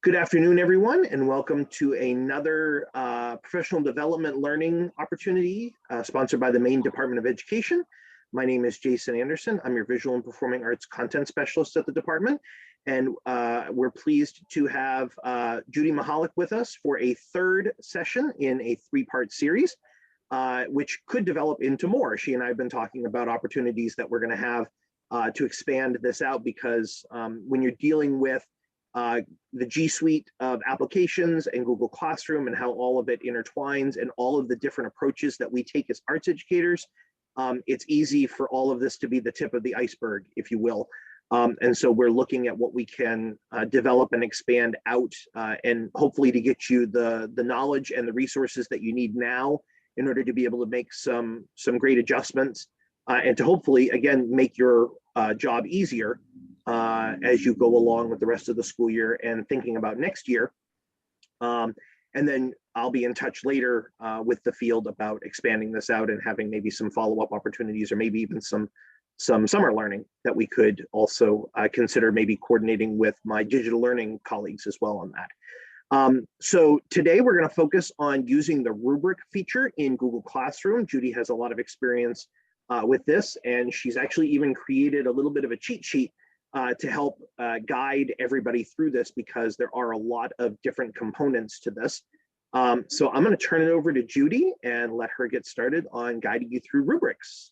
Good afternoon, everyone, and welcome to another professional development learning opportunity sponsored by the Maine Department of Education. My name is Jason Anderson. I'm your Visual and Performing Arts Content Specialist at the department, and we're pleased to have Judy Mahalik with us for a third session in a three-part series, which could develop into more. She and I have been talking about opportunities that we're going to have to expand this out, because when you're dealing with the GSuite of applications and Google Classroom and how all of it intertwines and all of the different approaches that we take as arts educators, it's easy for all of this to be the tip of the iceberg, if you will. And so we're looking at what we can develop and expand out, and hopefully to get you the knowledge and the resources that you need now in order to be able to make some great adjustments, and to hopefully, again, make your job easier as you go along with the rest of the school year and thinking about next year. And then I'll be in touch later with the field about expanding this out and having maybe some follow-up opportunities, or maybe even some summer learning that we could also consider maybe coordinating with my digital learning colleagues as well on that. So today we're going to focus on using the rubric feature in Google Classroom. Judy has a lot of experience with this, and she's actually even created a little bit of a cheat sheet to help guide everybody through this, because there are a lot of different components to this. So I'm going to turn it over to Judy and let her get started on guiding you through rubrics.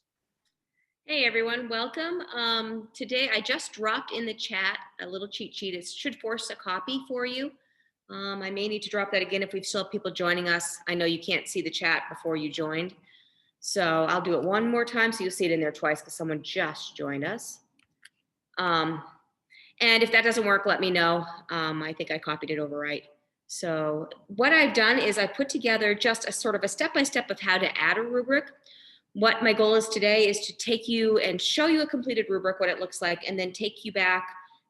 Hey everyone, welcome. Today I just dropped in the chat a little cheat sheet. It should force a copy for you. I may need to drop that again if we still have people joining us. I know you can't see the chat before you joined. So I'll do it one more time so you'll see it in there twice, because someone just joined us. And if that doesn't work, let me know. I think I copied it over right. So what I've done is I put together just a sort of a step-by-step of how to add a rubric. What my goal is today is to take you and show you a completed rubric, what it looks like, and then take you back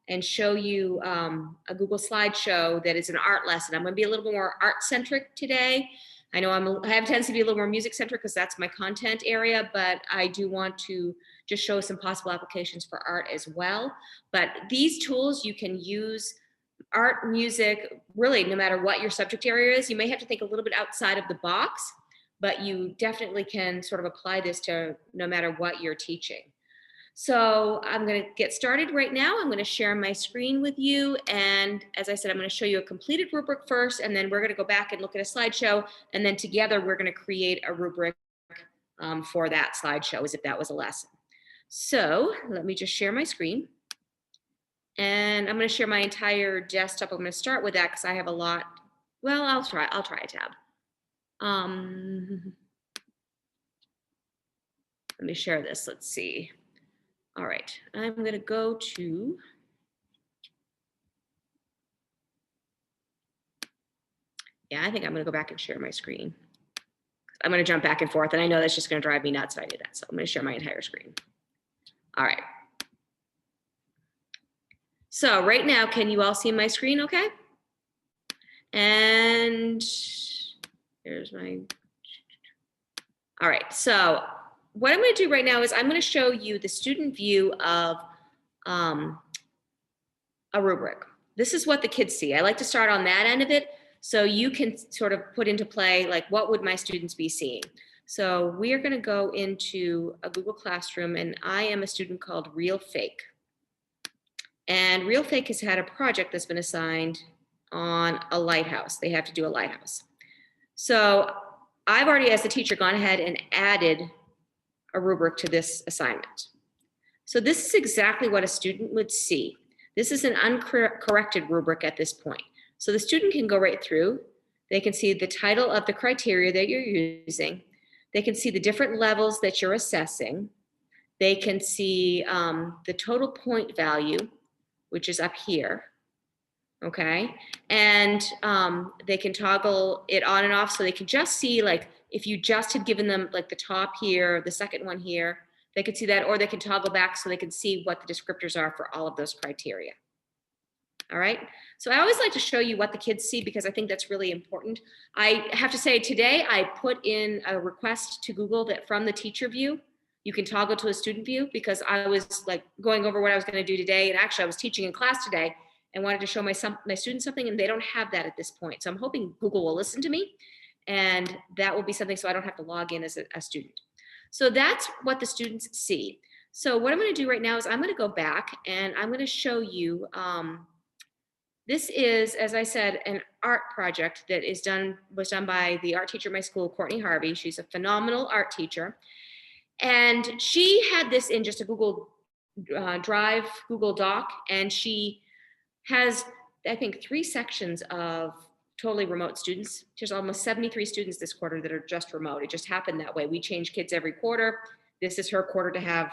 and show you a Google slideshow that is an art lesson. I'm going to be a little bit more art-centric today. I know I have a tendency to be a little more music-centric because that's my content area, but I do want to just show some possible applications for art as well. But these tools you can use, art, music, really no matter what your subject area is. You may have to think a little bit outside of the box, but you definitely can sort of apply this to no matter what you're teaching. So I'm going to get started right now. I'm going to share my screen with you. And as I said, I'm going to show you a completed rubric first, and then we're going to go back and look at a slideshow. And then together we're going to create a rubric for that slideshow, as if that was a lesson. So let me just share my screen. And I'm going to share my entire desktop. I'm going to start with that because I have a lot. Well, I'll try a tab. Let me share this. Let's see. All right, I'm going to go to, I think I'm going to go back and share my screen. I'm going to jump back and forth, and I know that's just going to drive me nuts if I do that. So I'm going to share my entire screen. All right. So right now, can you all see my screen okay? And here's my, all right, so what I'm going to do right now is I'm going to show you the student view of a rubric. This is what the kids see. I like to start on that end of it so you can sort of put into play, like, what would my students be seeing? So we are going to go into a Google Classroom, and I am a student called Real Fake. And Real Fake has had a project that's been assigned on a lighthouse. They have to do a lighthouse. So I've already, as the teacher, gone ahead and added a rubric to this assignment. So this is exactly what a student would see. This is an uncorrected rubric at this point. So the student can go right through. They can see the title of the criteria that you're using. They can see the different levels that you're assessing. They can see the total point value, which is up here. Okay, and they can toggle it on and off, so they can just see, like, if you just had given them like the top here, the second one here, they could see that, or they can toggle back so they can see what the descriptors are for all of those criteria. All right, so I always like to show you what the kids see, because I think that's really important. I have to say, today I put in a request to Google that from the teacher view, you can toggle to a student view, because I was like going over what I was going to do today, and actually I was teaching in class today. and wanted to show my students something, and they don't have that at this point. So I'm hoping Google will listen to me, and that will be something so I don't have to log in as a student. So that's what the students see. So what I'm going to do right now is I'm going to go back and I'm going to show you, this is, as I said, an art project that was done by the art teacher at my school, Courtney Harvey. She's a phenomenal art teacher. And she had this in just a Google Drive, Google Doc, and she has, I think, 3 sections of totally remote students. There's almost 73 students this quarter that are just remote. It just happened that way. We change kids every quarter. This is her quarter to have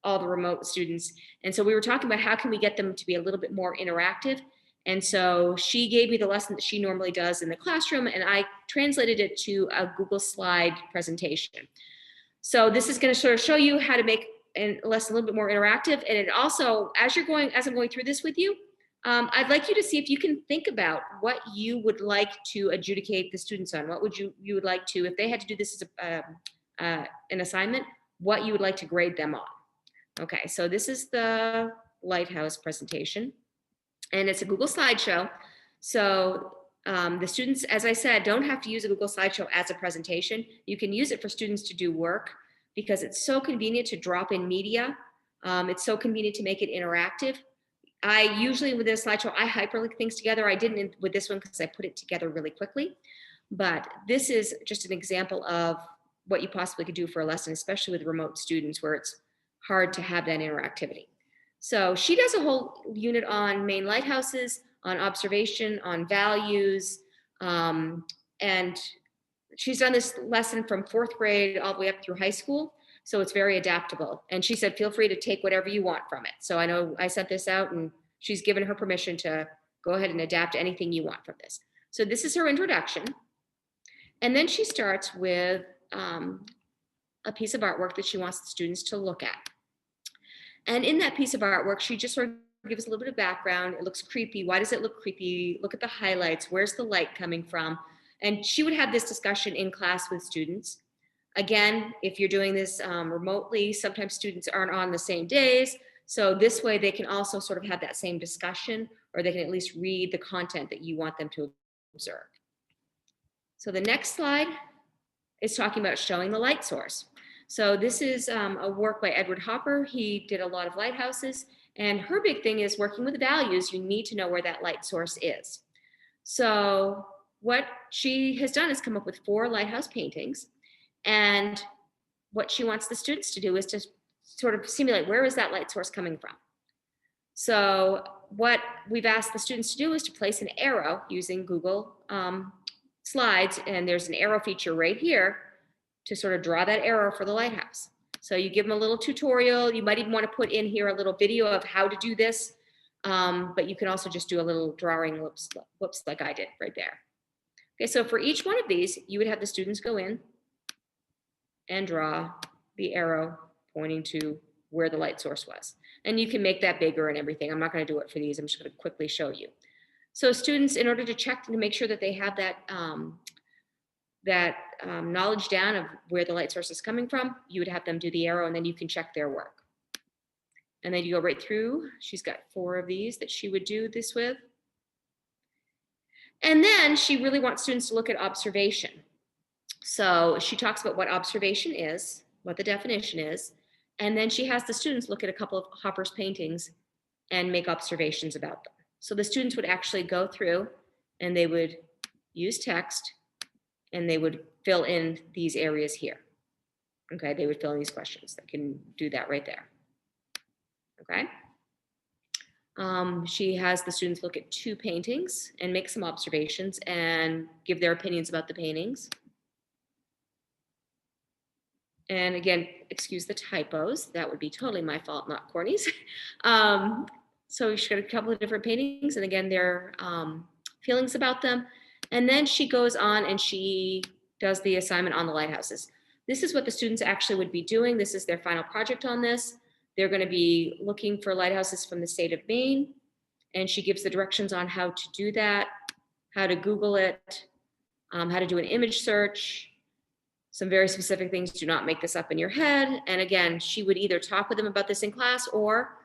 all the remote students. And so we were talking about how can we get them to be a little bit more interactive. And so she gave me the lesson that she normally does in the classroom, and I translated it to a Google slide presentation. So this is going to sort of show you how to make a lesson a little bit more interactive. And it also, as I'm going through this with you, I'd like you to see if you can think about what you would like to adjudicate the students on. What would you would like to, if they had to do this as an assignment, what you would like to grade them on. Okay, so this is the Lighthouse presentation, and it's a Google slideshow. So the students, as I said, don't have to use a Google slideshow as a presentation. You can use it for students to do work because it's so convenient to drop in media. It's so convenient to make it interactive. I usually, with this slideshow, I hyperlink things together. I didn't with this one because I put it together really quickly. But this is just an example of what you possibly could do for a lesson, especially with remote students where it's hard to have that interactivity. So she does a whole unit on Maine lighthouses, on observation, on values, and she's done this lesson from 4th grade all the way up through high school. So it's very adaptable. And she said, feel free to take whatever you want from it. So I know I sent this out and she's given her permission to go ahead and adapt anything you want from this. So this is her introduction. And then she starts with a piece of artwork that she wants the students to look at. And in that piece of artwork, she just sort of gives a little bit of background. It looks creepy. Why does it look creepy? Look at the highlights. Where's the light coming from? And she would have this discussion in class with students. Again, if you're doing this remotely, sometimes students aren't on the same days. So this way they can also sort of have that same discussion, or they can at least read the content that you want them to observe. So the next slide is talking about showing the light source. So this is a work by Edward Hopper. He did a lot of lighthouses, and her big thing is working with values. You need to know where that light source is. So what she has done is come up with 4 lighthouse paintings. And what she wants the students to do is to sort of simulate, where is that light source coming from? So what we've asked the students to do is to place an arrow using Google Slides, and there's an arrow feature right here to sort of draw that arrow for the lighthouse. So you give them a little tutorial. You might even want to put in here a little video of how to do this, but you can also just do a little drawing, whoops, like I did right there. Okay, so for each one of these, you would have the students go in and draw the arrow pointing to where the light source was. And you can make that bigger and everything. I'm not going to do it for these. I'm just going to quickly show you. So students, in order to check to make sure that they have that, knowledge down of where the light source is coming from, you would have them do the arrow, and then you can check their work. And then you go right through. She's got 4 of these that she would do this with. And then she really wants students to look at observation. So she talks about what observation is, what the definition is, and then she has the students look at a couple of Hopper's paintings and make observations about them. So the students would actually go through and they would use text and they would fill in these areas here. Okay, they would fill in these questions. They can do that right there. Okay. She has the students look at 2 paintings and make some observations and give their opinions about the paintings. And again, excuse the typos. That would be totally my fault, not Courtney's. So she's got a couple of different paintings, and again, their feelings about them. And then she goes on and she does the assignment on the lighthouses. This is what the students actually would be doing. This is their final project on this. They're going to be looking for lighthouses from the state of Maine. And she gives the directions on how to do that, how to Google it, how to do an image search, some very specific things. Do not make this up in your head. And again, she would either talk with them about this in class, or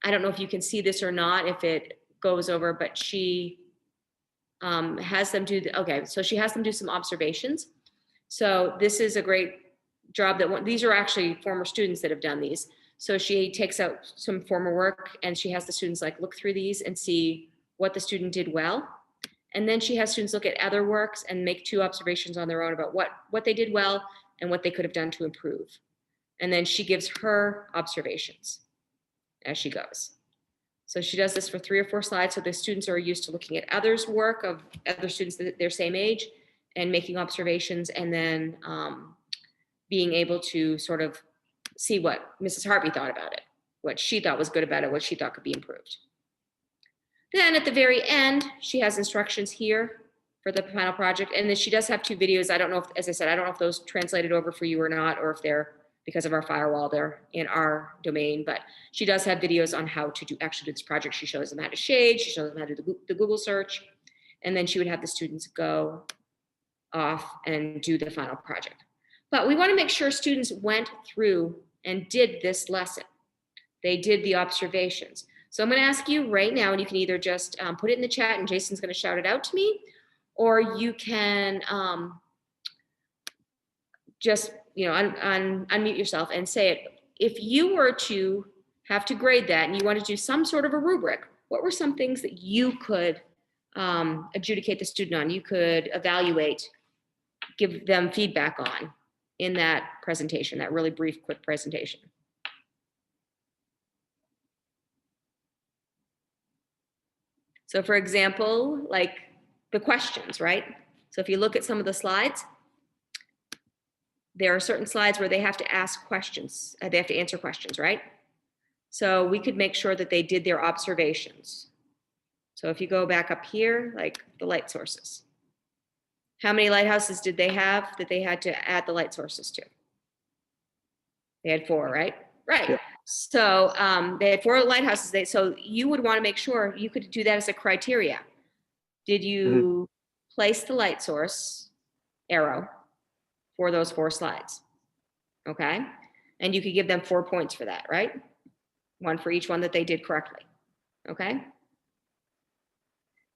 I don't know if you can see this or not, if it goes over, but she has them do, so she has them do some observations. So this is a great job these are actually former students that have done these. So she takes out some former work and she has the students like look through these and see what the student did well. And then she has students look at other works and make 2 observations on their own about what they did well and what they could have done to improve. And then she gives her observations as she goes. So she does this for 3 or 4 slides. So the students are used to looking at others' work of other students that their same age and making observations, and then being able to sort of see what Mrs. Harvey thought about it, what she thought was good about it, what she thought could be improved. Then at the very end, she has instructions here for the final project. And then she does have 2 videos. I don't know if, as I said, I don't know if those translated over for you or not, or if they're, because of our firewall, they're in our domain, but she does have videos on how to actually do this project. She shows them how to shade, she shows them how to do the Google search, and then she would have the students go off and do the final project. But we want to make sure students went through and did this lesson. They did the observations. So I'm going to ask you right now, and you can either just put it in the chat and Jason's going to shout it out to me, or you can just, unmute yourself and say it. If you were to have to grade that and you wanted to do some sort of a rubric, what were some things that you could adjudicate the student on? You could evaluate, give them feedback on in that presentation, that really brief, quick presentation. So for example, like the questions, right? So if you look at some of the slides, there are certain slides where they have to ask questions, they have to answer questions, right? So we could make sure that they did their observations. So if you go back up here, like the light sources. How many lighthouses did they have that they had to add the light sources to? They had 4, right? Right. Yep. So they had 4 lighthouses. So you would want to make sure you could do that as a criteria. Did you place the light source arrow for those 4 slides? Okay. And you could give them 4 points for that, right? 1 for each one that they did correctly. Okay.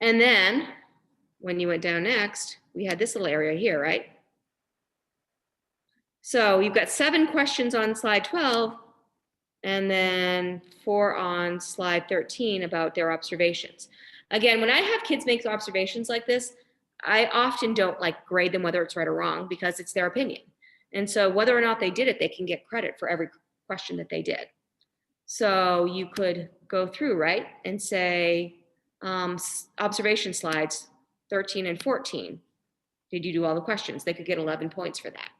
And then when you went down next, we had this little area here, right? So you've got 7 questions on slide 12 and then 4 on slide 13 about their observations. Again, when I have kids make observations like this, I often don't like grade them whether it's right or wrong because it's their opinion. And so whether or not they did it, they can get credit for every question that they did. So you could go through, right, and say observation slides 13 and 14. Did you do all the questions? They could get 11 points for that.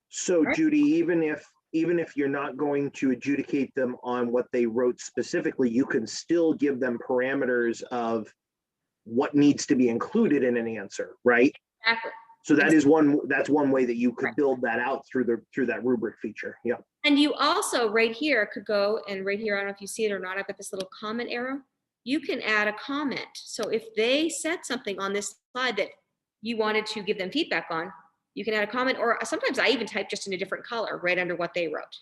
So right. Judy, even if you're not going to adjudicate them on what they wrote specifically, you can still give them parameters of what needs to be included in an answer, right? Exactly. So that's one way that you could build that out through that rubric feature. Yeah. And you also right here could go, and right here, I don't know if you see it or not, I've got this little comment arrow. You can add a comment. So if they said something on this slide that you wanted to give them feedback on, you can add a comment, or sometimes I even type just in a different color right under what they wrote.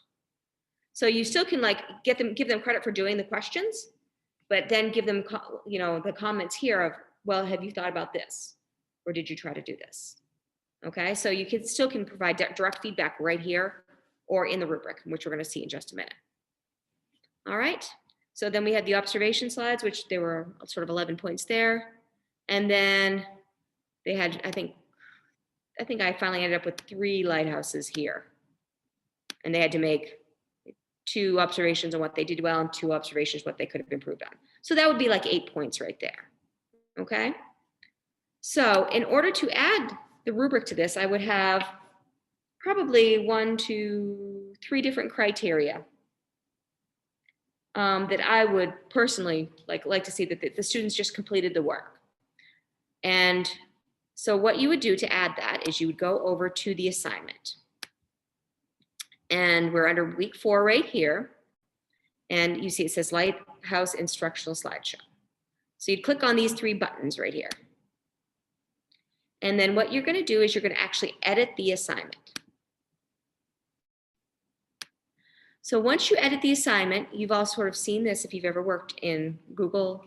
So you still can like give them credit for doing the questions, but then give them, the comments here of, well, have you thought about this? Or did you try to do this? Okay, so you still can provide direct feedback right here or in the rubric, which we're going to see in just a minute. All right, so then we had the observation slides, which there were sort of 11 points there. And then they had, I think I finally ended up with 3 lighthouses here. And they had to make 2 observations on what they did well and 2 observations what they could have improved on. So that would be like 8 points right there. Okay, so in order to add the rubric to this, I would have probably 1, 2, 3 different criteria that I would personally like to see that the students just completed the work. And so what you would do to add that is you would go over to the assignment. And we're under week 4 right here. And you see it says Lighthouse Instructional Slideshow. So you'd click on these 3 buttons right here. And then what you're going to do is you're going to actually edit the assignment. So once you edit the assignment, you've all sort of seen this if you've ever worked in Google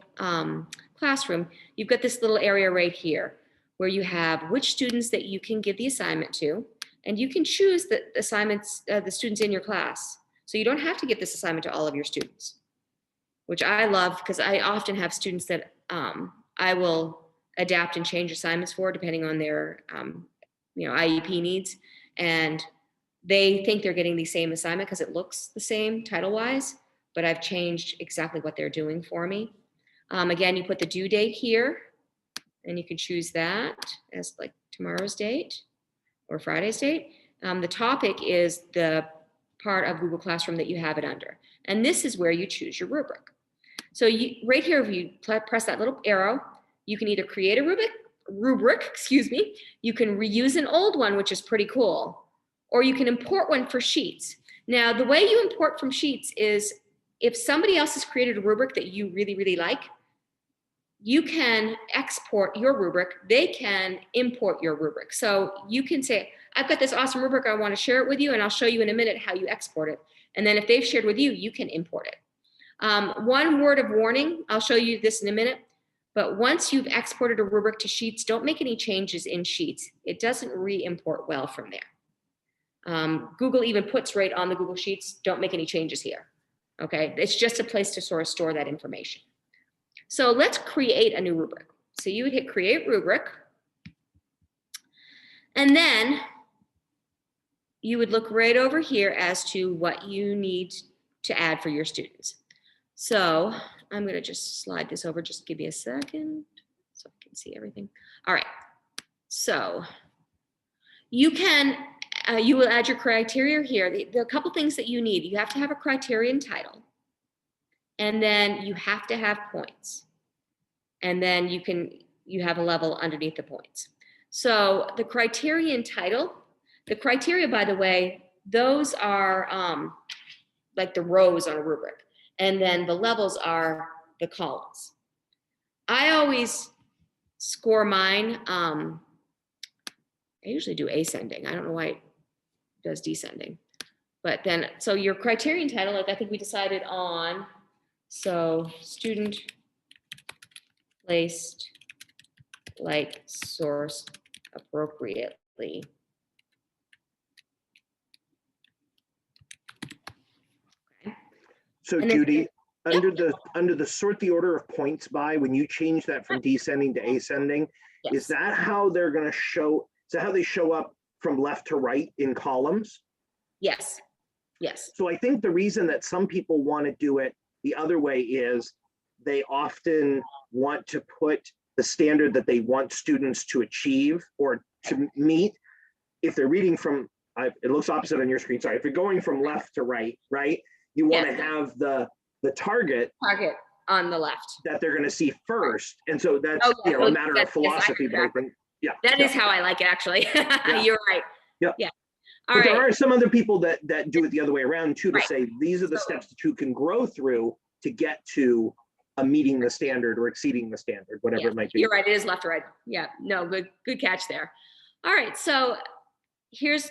Classroom, you've got this little area right here where you have which students that you can give the assignment to, and you can choose the assignments, the students in your class. So you don't have to give this assignment to all of your students, which I love because I often have students that I will adapt and change assignments for depending on their IEP needs. And they think they're getting the same assignment because it looks the same title-wise, but I've changed exactly what they're doing for me. Again, you put the due date here, and you can choose that as like tomorrow's date or Friday's date. The topic is the part of Google Classroom that you have it under. And this is where you choose your rubric. So right here, if you press that little arrow, you can either create a rubric, you can reuse an old one, which is pretty cool, or you can import one for Sheets. Now, the way you import from Sheets is if somebody else has created a rubric that you really, really like, you can export your rubric, they can import your rubric. So you can say, I've got this awesome rubric, I want to share it with you, and I'll show you in a minute how you export it. And then if they've shared with you, you can import it. One word of warning, I'll show you this in a minute, but once you've exported a rubric to Sheets, don't make any changes in Sheets. It doesn't re-import well from there. Google even puts right on the Google Sheets, don't make any changes here. Okay, it's just a place to sort of store that information. So let's create a new rubric. So you would hit create rubric, and then you would look right over here as to what you need to add for your students. So I'm going to just slide this over, just give me a second so I can see everything. All right, so you can, you will add your criteria here. The couple things that you need, you have to have a criterion title, and then you have to have points. And then you have a level underneath the points. So the criterion title, the criteria, by the way, those are like the rows on a rubric. And then the levels are the columns. I always score mine. I usually do ascending. I don't know why it does descending. But then, so your criterion title, like I think we decided on, so student placed like source appropriately. Okay. So Judy, under the sort the order of points by, when you change that from descending to ascending, Yes. is that how they're going to show? Is that how they show up from left to right in columns? Yes. Yes. So I think the reason that some people want to do it the other way is they often want to put the standard that they want students to achieve or to meet. If they're reading from, it looks opposite on your screen, sorry. If you're going from left to right, you want to have the target on the left that they're going to see first. And so that's a matter of philosophy, but I think, that is how I like it, actually. You're right. Yeah. But there are some other people that do it the other way around too, to say these are the steps that you can grow through to get to a meeting the standard or exceeding the standard, whatever it might be. You're right, it is left to right. Yeah, no, good catch there. All right, so here's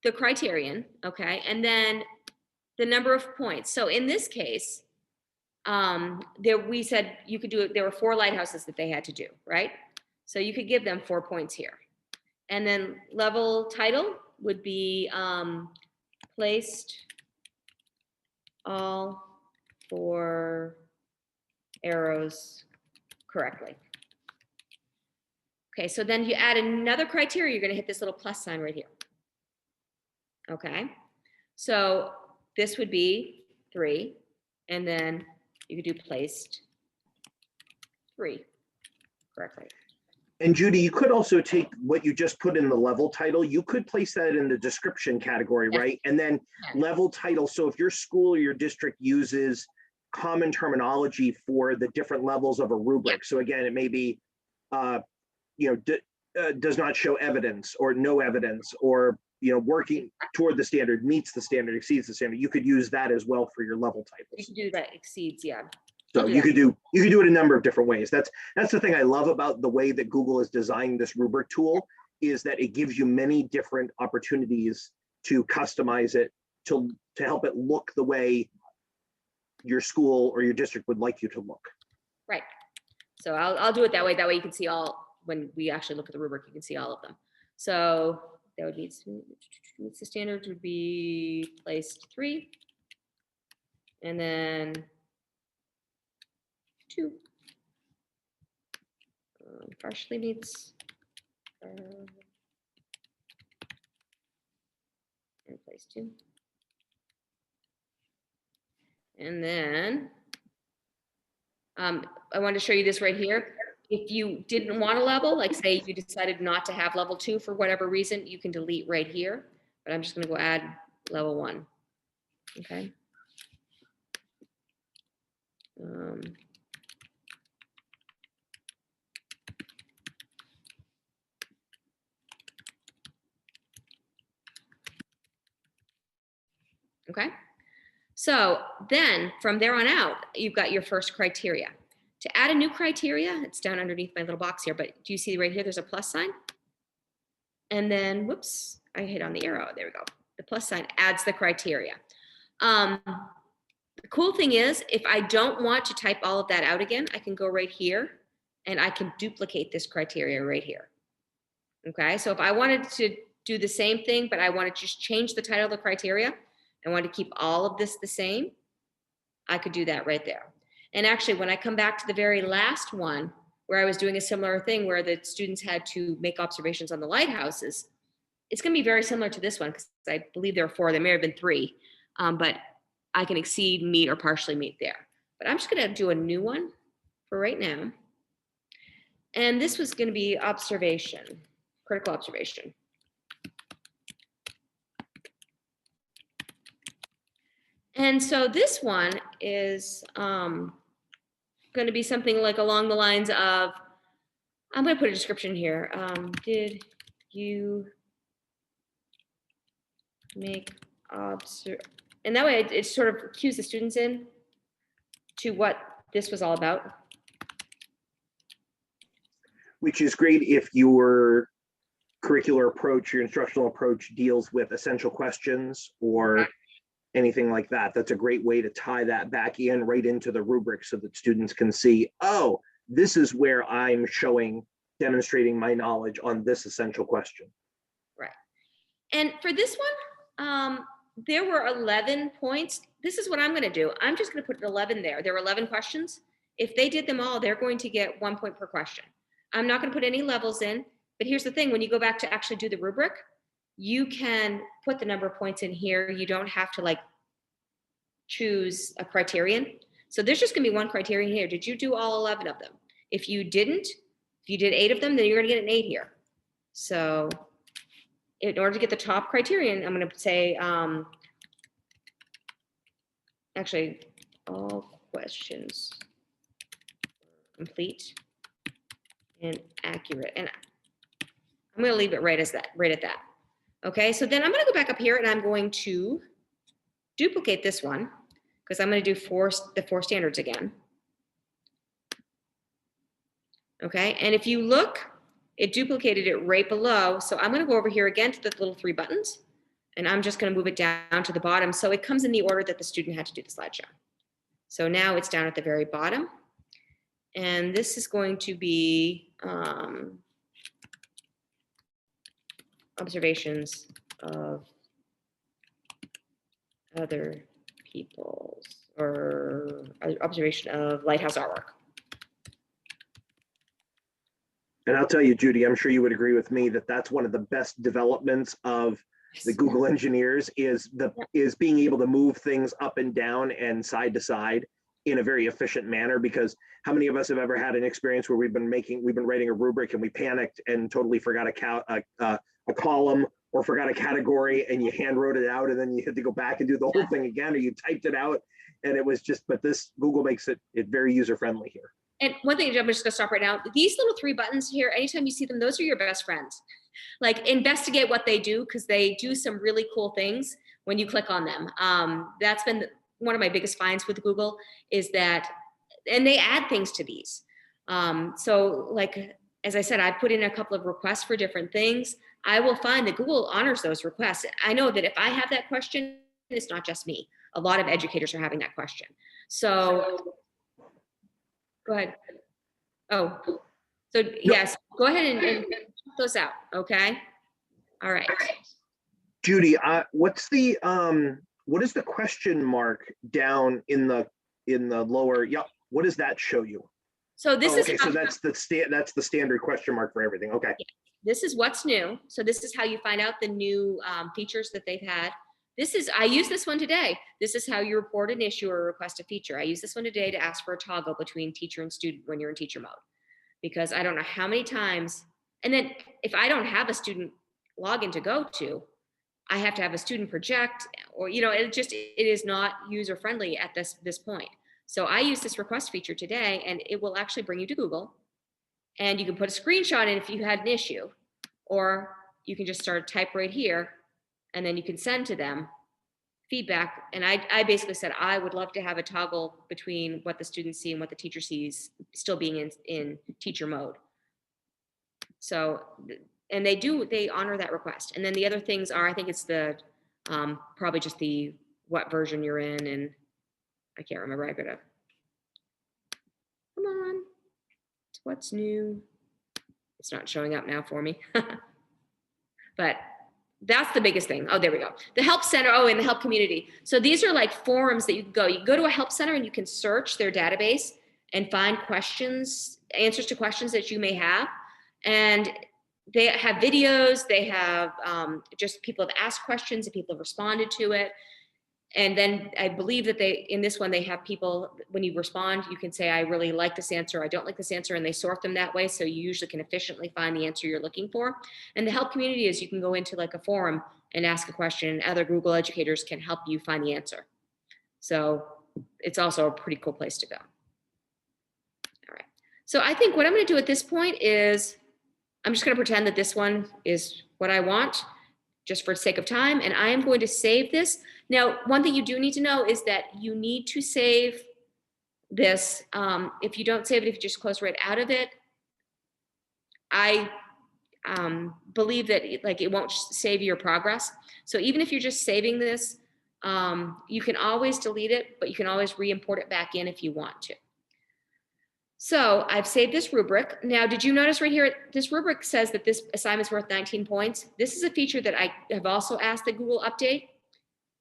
the criterion, okay? And then the number of points. So in this case, we said you could do it, there were 4 lighthouses that they had to do, right? So you could give them 4 points here. And then level title would be placed all 4 arrows correctly. Okay, so then you add another criteria, you're going to hit this little plus sign right here. Okay, so this would be 3, and then you could do placed 3 correctly. And Judy, you could also take what you just put in the level title, you could place that in the description category, right? And then level title. So if your school or your district uses common terminology for the different levels of a rubric. So again, it may be, does not show evidence or no evidence, or, working toward the standard, meets the standard, exceeds the standard. You could use that as well for your level titles. You can do that, exceeds, yeah. So you could do it a number of different ways. That's the thing I love about the way that Google has designed this rubric tool, is that it gives you many different opportunities to customize it to help it look the way your school or your district would like you to look. Right. So I'll do it that way. That way you can see all, when we actually look at the rubric, you can see all of them. So that would meets the standards would be placed 3. And then 2. Partially meets. And place 2. And then I wanted to show you this right here. If you didn't want a level, like say you decided not to have level 2 for whatever reason, you can delete right here. But I'm just going to go add level 1. Okay. Okay. So then from there on out, you've got your first criteria. To add a new criteria, it's down underneath my little box here, but do you see right here, there's a plus sign? And then, whoops, I hit on the arrow. There we go. The plus sign adds the criteria. The cool thing is, if I don't want to type all of that out again, I can go right here and I can duplicate this criteria right here. Okay, so if I wanted to do the same thing, but I want to just change the title of the criteria, I want to keep all of this the same, I could do that right there. And actually, when I come back to the very last one, where I was doing a similar thing where the students had to make observations on the lighthouses, it's going to be very similar to this one, because I believe there are 4, there may have been 3, but I can exceed, meet, or partially meet there. But I'm just going to do a new one for right now. And this was going to be observation, critical observation. And so this one is going to be something like along the lines of, I'm going to put a description here. Did you make and that way it sort of cues the students in to what this was all about. Which is great if your curricular approach, your instructional approach deals with essential questions or anything like that. That's a great way to tie that back in right into the rubric so that students can see, oh, this is where I'm demonstrating my knowledge on this essential question. Right. And for this one, there were 11 points. This is what I'm going to do. I'm just going to put 11 there. There were 11 questions. If they did them all, they're going to get 1 point per question. I'm not going to put any levels in, but here's the thing. When you go back to actually do the rubric, you can put the number of points in here. You don't have to like choose a criterion. So there's just going to be one criterion here. Did you do all 11 of them? If you didn't, if you did 8 of them, then you're going to get an 8 here. So in order to get the top criterion, I'm going to say, actually, all questions complete and accurate. And I'm going to leave it right as that, right at that. Okay, so then I'm going to go back up here and I'm going to duplicate this one because I'm going to do the 4 standards again. Okay, and if you look, it duplicated it right below. So I'm going to go over here again to the little 3 buttons, and I'm just going to move it down to the bottom. So it comes in the order that the student had to do the slideshow. So now it's down at the very bottom. And this is going to be observations of other people's, or observation of lighthouse artwork. And I'll tell you, Judy, I'm sure you would agree with me that that's one of the best developments of the Google engineers is being able to move things up and down and side to side in a very efficient manner. Because how many of us have ever had an experience where we've been writing a rubric and we panicked and totally forgot a column or forgot a category, and you hand wrote it out and then you had to go back and do the whole thing again, or you typed it out, and it was just, but this Google makes it very user friendly here. And one thing, I'm just gonna stop right now. These little 3 buttons here, anytime you see them, those are your best friends. Like, investigate what they do, because they do some really cool things when you click on them. That's been one of my biggest finds with Google, is that, and they add things to these. So like, as I said, I put in a couple of requests for different things. I will find that Google honors those requests. I know that if I have that question, it's not just me. A lot of educators are having that question. So go ahead. Oh, so yes, go ahead and check those out, okay? All right. Judy, what is the question mark down in the lower? Yep. What does that show you? So this Oh, is okay. So that's the standard question mark for everything. Okay. this is what's new. So this is how you find out the new features that they've had. I use this one today. This is how you report an issue or request a feature. I use this one today to ask for a toggle between teacher and student when you're in teacher mode, because I don't know how many times. And then if I don't have a student login to go to, I have to have a student project, or, it is not user friendly at this point. So I use this request feature today, and it will actually bring you to Google, and you can put a screenshot in if you had an issue, or you can just start type right here, and then you can send to them feedback. And I basically said, I would love to have a toggle between what the students see and what the teacher sees, still being in teacher mode. So, and they honor that request. And then the other things are, I think it's the, probably just the, what version you're in, and I can't remember. I gotta, come on, what's new? It's not showing up now for me. But that's the biggest thing. Oh, there we go. The help center. Oh, and the help community. So these are like forums that you can go. You go to a help center and you can search their database and find answers to questions that you may have. And they have videos. They have just people have asked questions and people have responded to it. And then I believe that in this one, they have people, when you respond, you can say, I really like this answer, I don't like this answer, and they sort them that way. So you usually can efficiently find the answer you're looking for. And the help community is you can go into like a forum and ask a question, and other Google educators can help you find the answer. So it's also a pretty cool place to go. All right. So I think what I'm going to do at this point is I'm just going to pretend that this one is what I want, just for the sake of time, and I am going to save this. Now, one thing you do need to know is that you need to save this. If you don't save it, if you just close right out of it, I believe that it won't save your progress. So even if you're just saving this, you can always delete it, but you can always re-import it back in if you want to. So I've saved this rubric. Now, did you notice right here, this rubric says that this assignment's worth 19 points. This is a feature that I have also asked that Google update.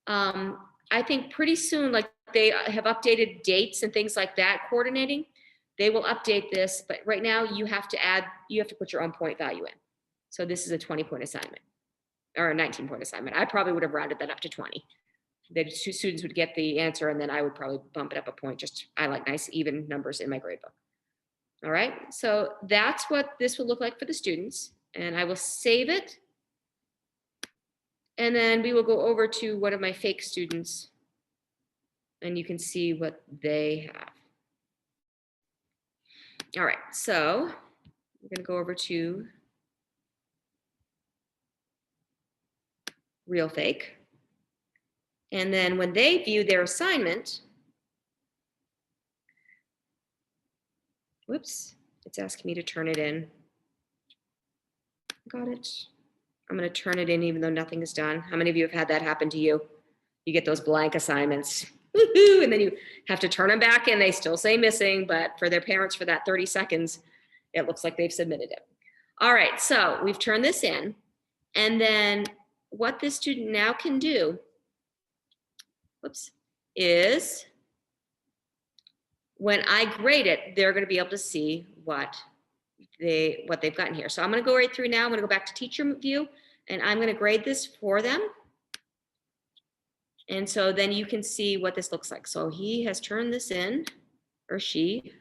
I think pretty soon, like they have updated dates and things like that, coordinating, they will update this, but right now you have to put your own point value in. So this is a 20-point assignment or a 19-point assignment. I probably would have rounded that up to 20. The two students would get the answer, and then I would probably bump it up a point. I like nice even numbers in my gradebook. All right, so that's what this will look like for the students, and I will save it. And then we will go over to one of my fake students, and you can see what they have. All right, so we're going to go over to real fake. And then when they view their assignment, whoops, it's asking me to turn it in. Got it. I'm going to turn it in even though nothing is done. How many of you have had that happen to you? You get those blank assignments, woohoo, and then you have to turn them back in. They still say missing, but for their parents, for that 30 seconds, it looks like they've submitted it. All right, so we've turned this in. And then what this student now can do, whoops, is when I grade it, they're going to be able to see what they've gotten here. So I'm going to go right through now. I'm going to go back to teacher view, and I'm going to grade this for them. And so then you can see what this looks like. So he has turned this in, or she.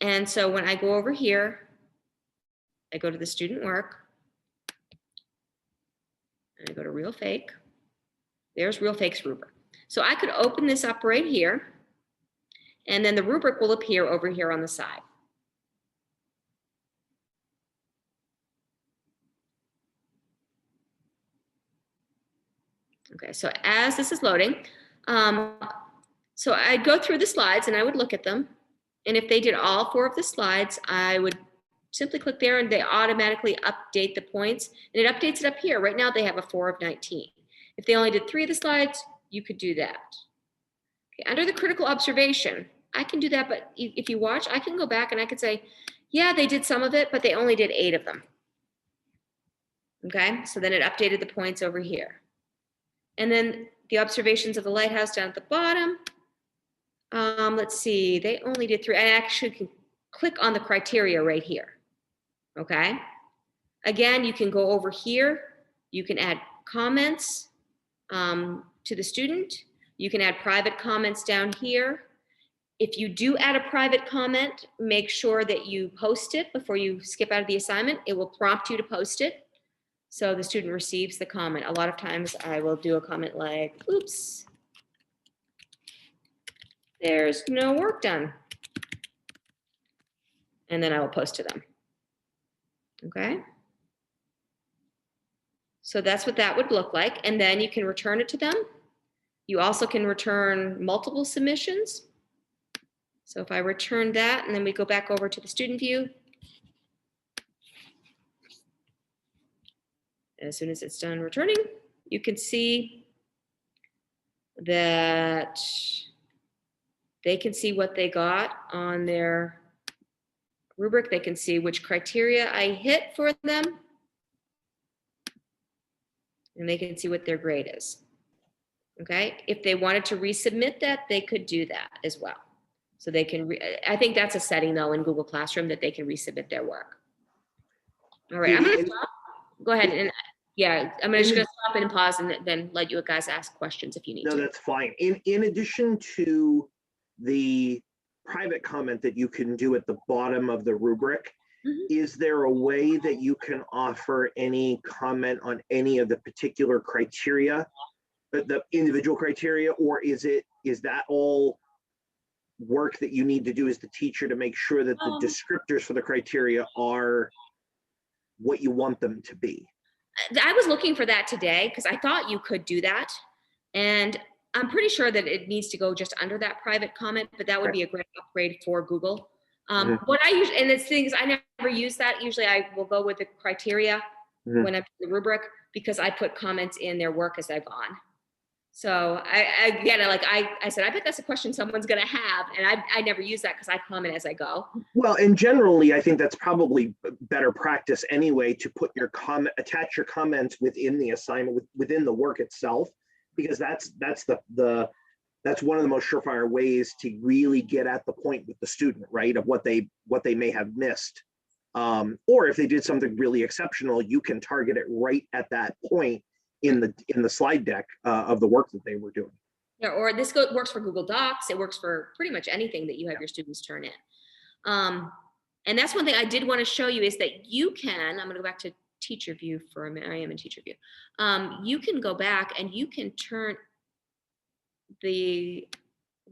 And so when I go over here, I go to the student work, and I go to real fake. There's real fake's rubric. So I could open this up right here, and then the rubric will appear over here on the side. Okay, so as this is loading, so I'd go through the slides and I would look at them. And if they did all 4 of the slides, I would simply click there and they automatically update the points. And it updates it up here. Right now they have a 4 of 19. If they only did 3 of the slides, you could do that. Okay, under the critical observation, I can do that, but if you watch, I can go back and I could say, yeah, they did some of it, but they only did 8 of them. Okay, so then it updated the points over here. And then the observations of the lighthouse down at the bottom. Let's see, they only did 3. I actually can click on the criteria right here. Okay, again, you can go over here. You can add comments to the student. You can add private comments down here. If you do add a private comment, make sure that you post it before you skip out of the assignment. It will prompt you to post it, so the student receives the comment. A lot of times I will do a comment like, oops, there's no work done. And then I will post to them. Okay. So that's what that would look like. And then you can return it to them. You also can return multiple submissions. So if I return that and then we go back over to the student view, as soon as it's done returning, you can see that they can see what they got on their rubric. They can see which criteria I hit for them. And they can see what their grade is. Okay, if they wanted to resubmit that, they could do that as well. So they can, I think that's a setting though in Google Classroom that they can resubmit their work. All right, I'm gonna stop. Go ahead and yeah, I'm just gonna stop and pause and then let you guys ask questions if you need to. No, that's fine. In addition to the private comment that you can do at the bottom of the rubric, is there a way that you can offer any comment on any of the particular criteria, the individual criteria, or is that all work that you need to do as the teacher to make sure that the descriptors for the criteria are what you want them to be? I was looking for that today because I thought you could do that. And I'm pretty sure that it needs to go just under that private comment, but that would be a great upgrade for Google. What I usually, and it's things I never use that. Usually I will go with the criteria when I'm in the rubric because I put comments in their work as I've gone. So I get it. Like I said, I bet that's a question someone's going to have. And I never use that because I comment as I go. Well, and generally, I think that's probably better practice anyway, to put your attach your comments within the assignment, within the work itself, because that's one of the most surefire ways to really get at the point with the student, right? Of what they may have missed. Or if they did something really exceptional, you can target it right at that point in the slide deck of the work that they were doing. Yeah, or this works for Google Docs. It works for pretty much anything that you have your students turn in. And that's one thing I did want to show you is that you can, I'm going to go back to teacher view for a minute. I am in teacher view. You can go back and you can turn the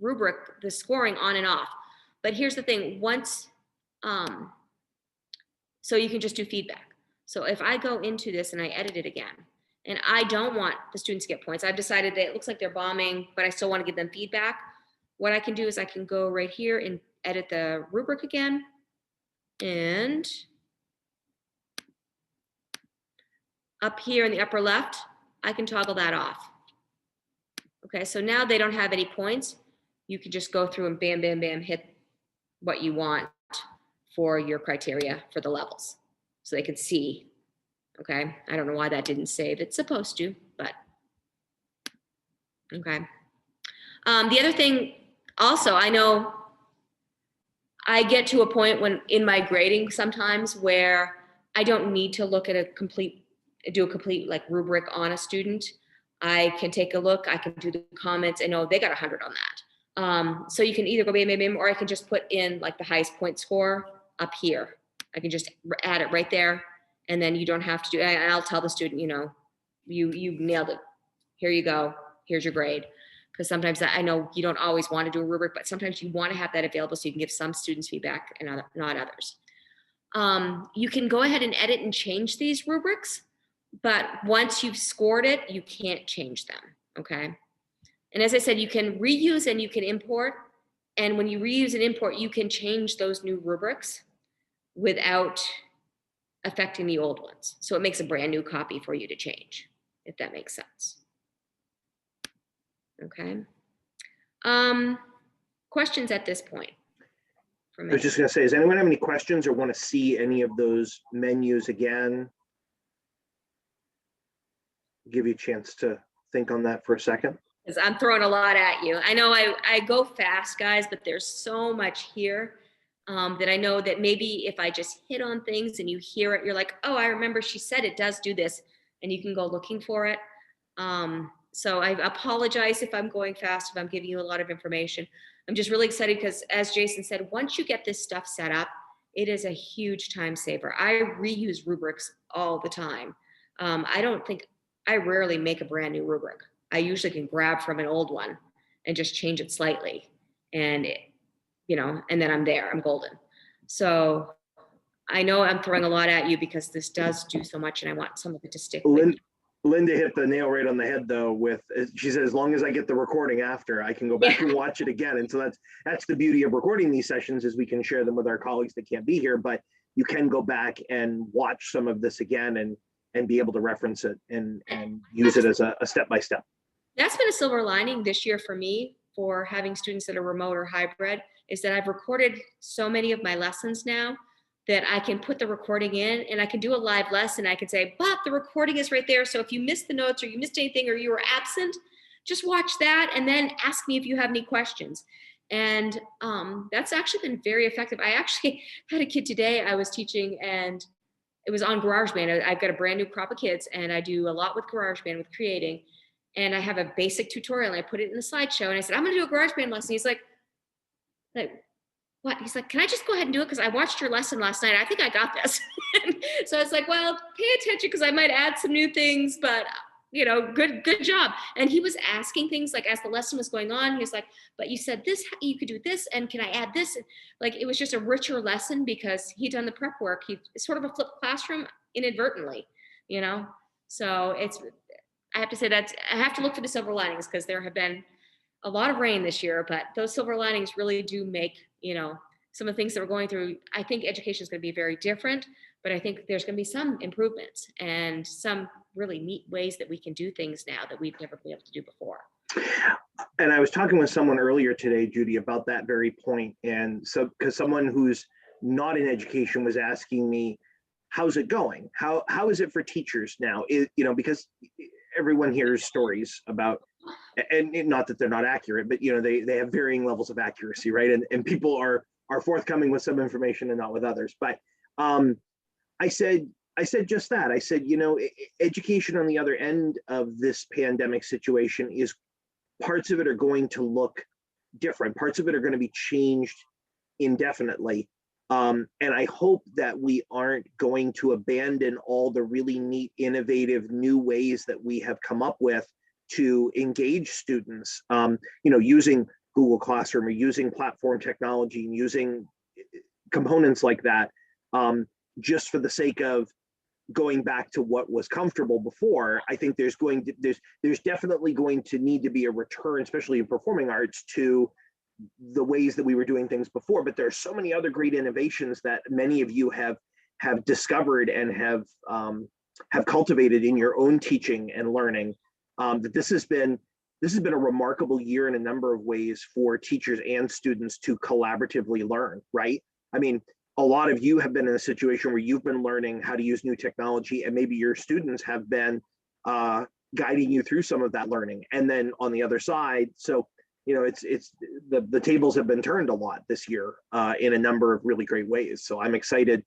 rubric, the scoring on and off. But here's the thing, so you can just do feedback. So if I go into this and I edit it again, and I don't want the students to get points, I've decided that it looks like they're bombing, but I still want to give them feedback. What I can do is I can go right here and edit the rubric again. And up here in the upper left, I can toggle that off. Okay, so now they don't have any points. You can just go through and bam, bam, bam, hit what you want for your criteria for the levels. So they can see, okay? I don't know why that didn't save. It's supposed to, but okay. The other thing also, I know I get to a point when in my grading sometimes where I don't need to look at do a complete like rubric on a student. I can take a look, I can do the comments and know they got 100 on that. So you can either go bam, or I can just put in like the highest point score up here. I can just add it right there. And then you don't have to do, and I'll tell the student, you know, you nailed it. Here you go, here's your grade. Because sometimes I know you don't always want to do a rubric, but sometimes you want to have that available so you can give some students feedback and not others. You can go ahead and edit and change these rubrics, but once you've scored it, you can't change them, okay? And as I said, you can reuse and you can import. And when you reuse and import, you can change those new rubrics without affecting the old ones. So it makes a brand new copy for you to change, if that makes sense. Okay. questions at this point for I me? was just going to say, does anyone have any questions or want to see any of those menus again? Give you a chance to think on that for a second. Because I'm throwing a lot at you. I know I go fast, guys, but there's so much here that I know that maybe if I just hit on things and you hear it, you're like, oh, I remember she said it does do this, and you can go looking for it. So I apologize if I'm going fast, if I'm giving you a lot of information. I'm just really excited because, as Jason said, once you get this stuff set up, it is a huge time saver. I reuse rubrics all the time. I rarely make a brand new rubric. I usually can grab from an old one and just change it slightly. And, and then I'm there, I'm golden. So I know I'm throwing a lot at you because this does do so much and I want some of it to stick with you. Linda hit the nail right on the head though she said, as long as I get the recording after, I can go back and watch it again. And so that's the beauty of recording these sessions, is we can share them with our colleagues that can't be here, but you can go back and watch some of this again and be able to reference it and use it as a step-by-step. That's been a silver lining this year for me, for having students that are remote or hybrid, is that I've recorded so many of my lessons now that I can put the recording in and I can do a live lesson. I can say, but the recording is right there. So if you missed the notes or you missed anything or you were absent, just watch that and then ask me if you have any questions. And that's actually been very effective. I actually had a kid today I was teaching, and it was on GarageBand. I've got a brand new crop of kids and I do a lot with GarageBand, with creating. And I have a basic tutorial and I put it in the slideshow and I said, I'm going to do a GarageBand lesson. He's like, what? He's like, can I just go ahead and do it? Because I watched your lesson last night. I think I got this. So I was like, well, pay attention because I might add some new things, but good job. And he was asking things like, as the lesson was going on, he was like, but you said this, you could do this. And can I add this? Like, it was just a richer lesson because he'd done the prep work. It's sort of a flipped classroom inadvertently, So I have to say that I have to look for the silver linings because there have been a lot of rain this year, but those silver linings really do make, some of the things that we're going through. I think education is going to be very different, but I think there's going to be some improvements and some really neat ways that we can do things now that we've never been able to do before. And I was talking with someone earlier today, Judy, about that very point. And so, because someone who's not in education was asking me, how's it going? How is it for teachers now? Because everyone hears stories about, and not that they're not accurate, but they have varying levels of accuracy, right? And people are forthcoming with some information and not with others. But I said just that. I said, education on the other end of this pandemic situation is, parts of it are going to look different. Parts of it are going to be changed indefinitely. And I hope that we aren't going to abandon all the really neat, innovative new ways that we have come up with to engage students, using Google Classroom or using platform technology and using components like that, just for the sake of going back to what was comfortable before. I think there's definitely going to need to be a return, especially in performing arts, to the ways that we were doing things before. But there's so many other great innovations that many of you have discovered and have cultivated in your own teaching and learning. That this has been a remarkable year in a number of ways for teachers and students to collaboratively learn, right? I mean, a lot of you have been in a situation where you've been learning how to use new technology, and maybe your students have been guiding you through some of that learning. And then on the other side, so it's the tables have been turned a lot this year in a number of really great ways. So I'm excited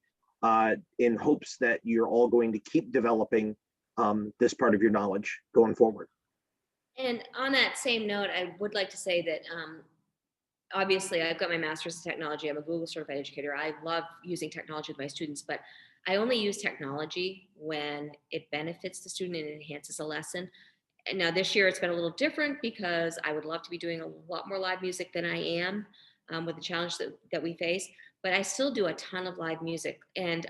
in hopes that you're all going to keep developing this part of your knowledge going forward. And on that same note, I would like to say that obviously I've got my master's in technology. I'm a Google certified educator. I love using technology with my students, but I only use technology when it benefits the student and enhances a lesson. And now this year it's been a little different because I would love to be doing a lot more live music than I am with the challenge that we face, but I still do a ton of live music. And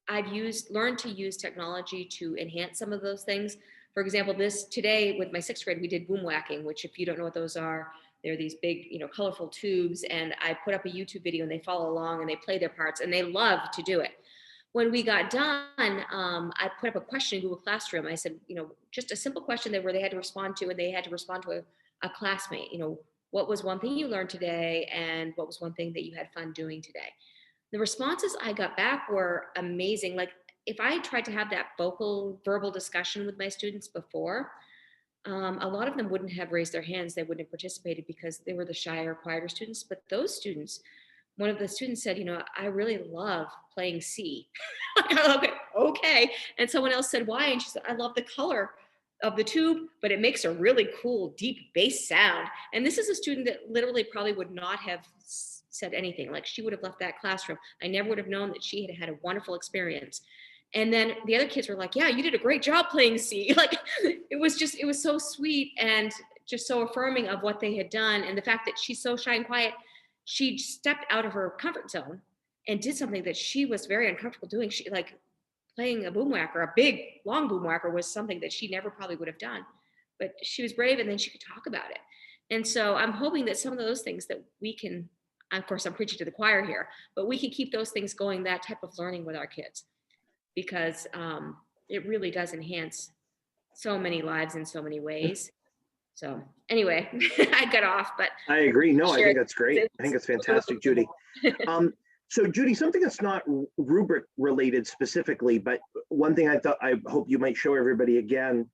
I've learned to use technology to enhance some of those things. For example, today with my 6th grade, we did boom whacking, which, if you don't know what those are, they're these big, colorful tubes. And I put up a YouTube video and they follow along and they play their parts and they love to do it. When we got done, I put up a question in Google Classroom. I said, just a simple question where they had to respond to, and they had to respond to a classmate. what was one thing you learned today, and what was one thing that you had fun doing today? The responses I got back were amazing. Like if I tried to have that verbal discussion with my students before, a lot of them wouldn't have raised their hands. They wouldn't have participated because they were the shyer, quieter students. But those students, one of the students said, I really love playing C. Okay. And someone else said, why? And she said, I love the color of the tube, but it makes a really cool, deep bass sound. And this is a student that literally probably would not have said anything. Like she would have left that classroom. I never would have known that she had had a wonderful experience. And then the other kids were like, yeah, you did a great job playing C. Like it was so sweet and just so affirming of what they had done. And the fact that she's so shy and quiet, she stepped out of her comfort zone and did something that she was very uncomfortable doing. She like playing a boom whacker, a big long boom whacker, was something that she never probably would have done, but she was brave and then she could talk about it. And so I'm hoping that some of those things that we can, of course, I'm preaching to the choir here, but we can keep those things going, that type of learning with our kids, because it really does enhance so many lives in so many ways. So anyway, I got off, but I agree. No, I think that's great. I think it's fantastic, Judy. So Judy, something that's not rubric related specifically, but one thing I hope you might show everybody again,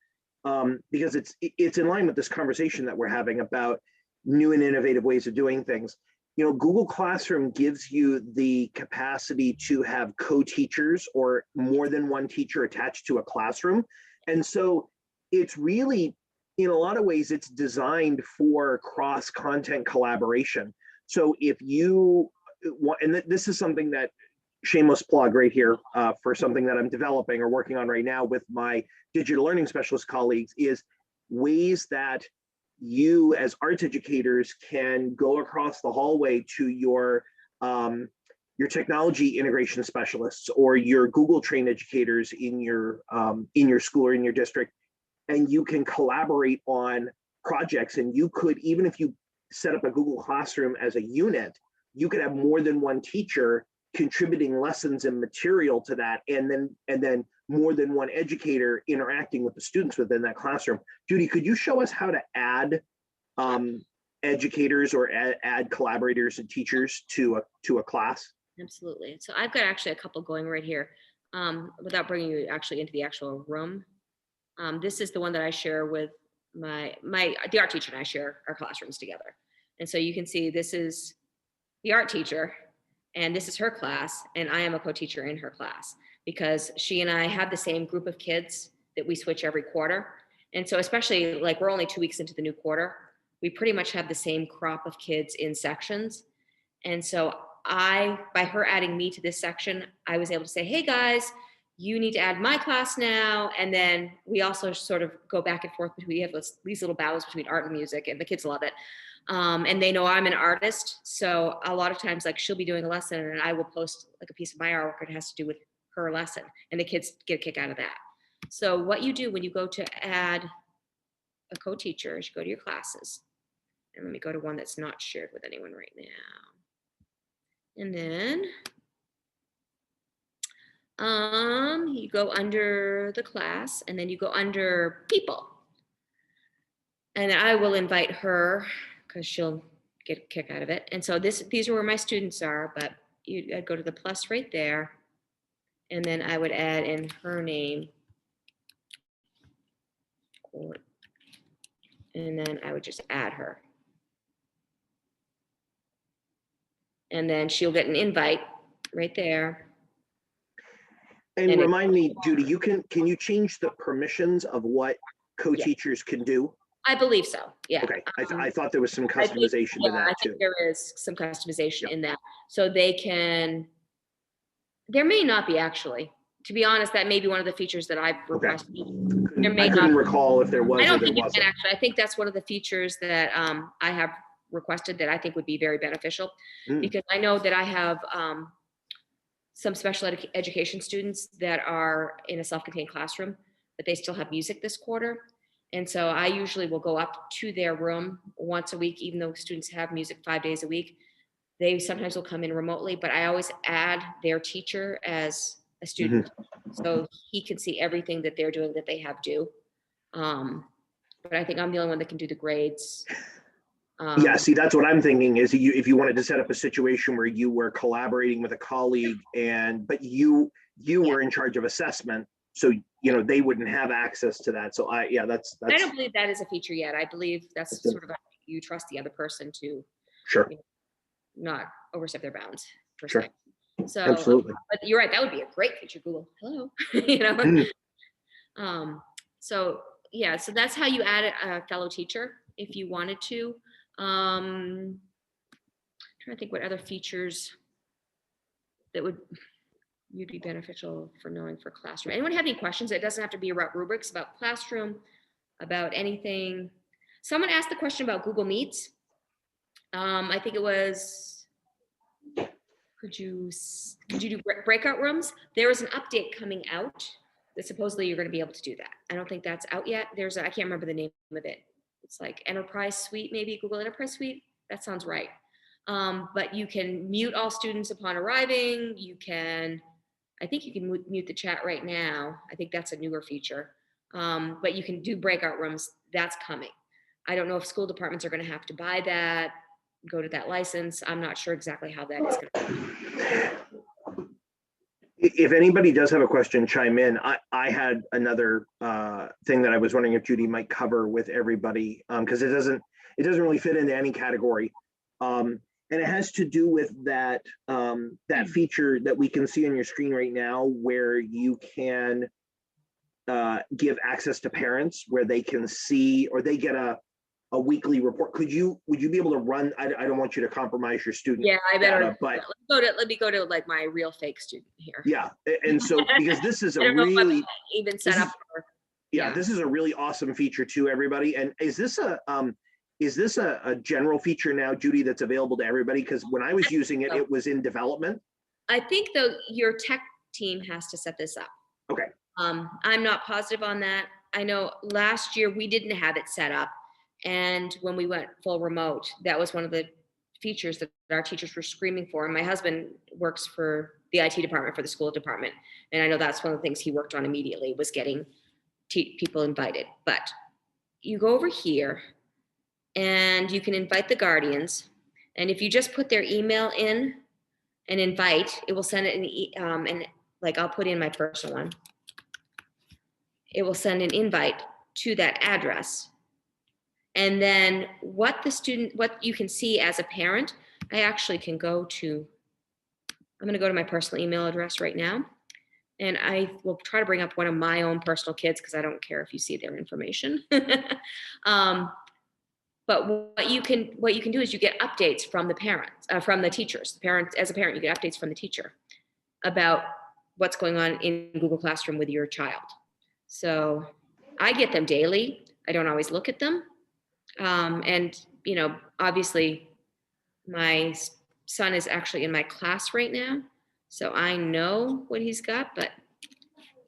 because it's in line with this conversation that we're having about new and innovative ways of doing things. Google Classroom gives you the capacity to have co-teachers or more than one teacher attached to a classroom. And so it's really, in a lot of ways, it's designed for cross-content collaboration. So if you want, and this is something that, shameless plug right here, for something that I'm developing or working on right now with my digital learning specialist colleagues, is ways that you as arts educators can go across the hallway to your technology integration specialists or your Google trained educators in your school or in your district, and you can collaborate on projects. And you could, even if you set up a Google Classroom as a unit, you could have more than one teacher contributing lessons and material to that, and then more than one educator interacting with the students within that classroom. Judy, could you show us how to add educators or add collaborators and teachers to a class? Absolutely. So I've got actually a couple going right here, without bringing you actually into the actual room. This is the one that I share with the art teacher, and I share our classrooms together. And so you can see this is the art teacher, and this is her class, and I am a co-teacher in her class because she and I have the same group of kids that we switch every quarter. And so especially like we're only 2 weeks into the new quarter, we pretty much have the same crop of kids in sections. And so by her adding me to this section, I was able to say, hey guys, you need to add my class now. And then we also sort of go back and forth between, we have these little battles between art and music, and the kids love it. And they know I'm an artist. So a lot of times, like she'll be doing a lesson and I will post like a piece of my artwork that has to do with her lesson, and the kids get a kick out of that. So what you do when you go to add a co-teacher is you go to your classes, and let me go to one that's not shared with anyone right now. And then you go under the class, and then you go under people. And I will invite her because she'll get a kick out of it. And so these are where my students are, but I'd go to the plus right there, and then I would add in her name. And then I would just add her. And then she'll get an invite right there. And remind me, Judy, can you change the permissions of what co-teachers can do? I believe so. Yeah. Okay. I thought there was some customization to that too. I think there is some customization in that. So they can, there may not be actually, to be honest, that may be one of the features that I've requested. I couldn't recall if there was I don't or there think you wasn't. can actually. I think that's one of the features that I have requested that I think would be very beneficial, because I know that I have some special education students that are in a self-contained classroom, but they still have music this quarter. And so I usually will go up to their room once a week, even though students have music 5 days a week. They sometimes will come in remotely, but I always add their teacher as a student, so he can see everything that they're doing that they have due. But I think I'm the only one that can do the grades. Yeah, see, that's what I'm thinking is if you wanted to set up a situation where you were collaborating with a colleague but you Yeah. were in charge of assessment, so they wouldn't have access to that. So I don't believe that is a feature yet. I believe that's sort of you trust the other person to sure not overstep their bounds per sure se. So absolutely. but you're right, that would be a great feature, Google. Hello. So yeah, so that's how you add a fellow teacher if you wanted to. Trying to think what other features that would you'd be beneficial for knowing for classroom. Anyone have any questions? It doesn't have to be about rubrics, about classroom, about anything. Someone asked the question about Google Meets. I think it was, could you do breakout rooms? There is an update coming out that supposedly you're going to be able to do that. I don't think that's out yet. I can't remember the name of it. It's like Enterprise Suite, maybe Google Enterprise Suite. That sounds right. But you can mute all students upon arriving. I think you can mute the chat right now. I think that's a newer feature. But you can do breakout rooms. That's coming. I don't know if school departments are going to have to buy that, go to that license. I'm not sure exactly how that is going to be. If anybody does have a question, chime in. I had another thing that I was wondering if Judy might cover with everybody, because it doesn't really fit into any category. And it has to do with that feature that we can see on your screen right now, where you can give access to parents, where they can see, or they get a weekly report. Would you be able to run? I don't want you to compromise your student. Yeah, I better. Data, but let me go to like my real fake student here. Yeah, and so because this is I don't know if I'm even set up. This is a really awesome feature too, everybody. And is this a general feature now, Judy, that's available to everybody? Because when I was using it, it was in development. I think though your tech team has to set this up. Okay. I'm not positive on that. I know last year we didn't have it set up, and when we went full remote, that was one of the features that our teachers were screaming for. And my husband works for the IT department for the school department, and I know that's one of the things he worked on immediately was getting people invited. But you go over here and you can invite the guardians, and if you just put their email in and invite, it will send it and like I'll put in my personal one. It will send an invite to that address. And then what you can see as a parent, I actually can I'm going to go to my personal email address right now. And I will try to bring up one of my own personal kids because I don't care if you see their information. But what you can do is you get updates from the parents, from the teachers. As a parent, you get updates from the teacher about what's going on in Google Classroom with your child. So I get them daily. I don't always look at them. And, obviously my son is actually in my class right now, so I know what he's got, but